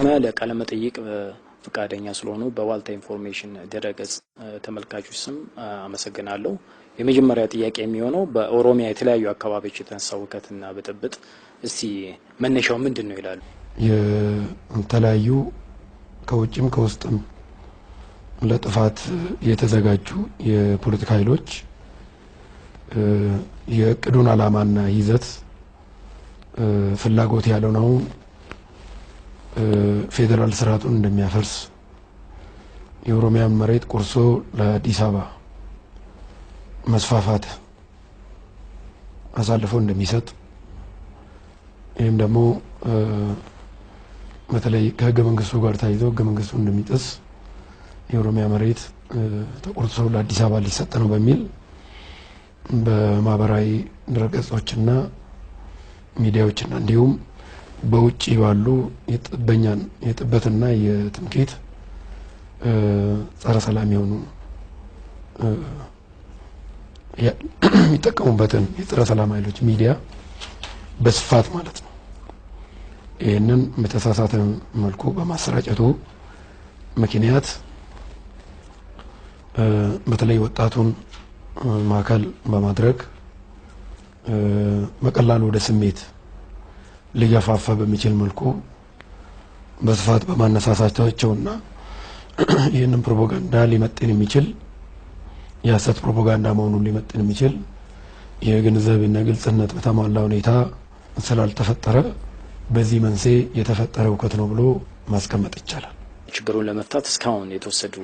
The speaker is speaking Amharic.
በቅድሚያ ለቃለ መጠይቅ ፍቃደኛ ስለሆኑ በዋልታ ኢንፎርሜሽን ድረገጽ ተመልካቾች ስም አመሰግናለሁ። የመጀመሪያ ጥያቄ የሚሆነው በኦሮሚያ የተለያዩ አካባቢዎች የተነሳው ሁከትና ብጥብጥ እስቲ መነሻው ምንድነው ይላሉ? የተለያዩ ከውጭም ከውስጥም ለጥፋት የተዘጋጁ የፖለቲካ ኃይሎች የቅዱን ዓላማና ይዘት ፍላጎት ያለው ነው ፌደራል ስርዓቱን እንደሚያፈርስ የኦሮሚያን መሬት ቆርሶ ለአዲስ አበባ መስፋፋት አሳልፎ እንደሚሰጥ ይሄም ደግሞ በተለይ ከህገ መንግስቱ ጋር ታይቶ ህገ መንግስቱ እንደሚጥስ የኦሮሚያ መሬት ተቆርሶ ለአዲስ አበባ ሊሰጥ ነው በሚል በማህበራዊ ድረገጾችና ሚዲያዎችና እንዲሁም በውጪ ባሉ የጥበትና የትምክህት ጸረ ሰላም የሆኑ የሚጠቀሙበትን የጸረ ሰላም ኃይሎች ሚዲያ በስፋት ማለት ነው ይሄንን በተሳሳተ መልኩ በማሰራጨቱ ምክንያት በተለይ ወጣቱን ማዕከል በማድረግ በቀላሉ ወደ ስሜት ሊገፋፋ በሚችል መልኩ በስፋት በማነሳሳታቸውና ይህንን ፕሮፓጋንዳ ሊመጥን የሚችል የሐሰት ፕሮፓጋንዳ መሆኑን ሊመጥን የሚችል የግንዛቤና ግልጽነት በተሟላ ሁኔታ ስላልተፈጠረ በዚህ መንስኤ የተፈጠረ ሁከት ነው ብሎ ማስቀመጥ ይቻላል። ችግሩን ለመፍታት እስካሁን የተወሰዱ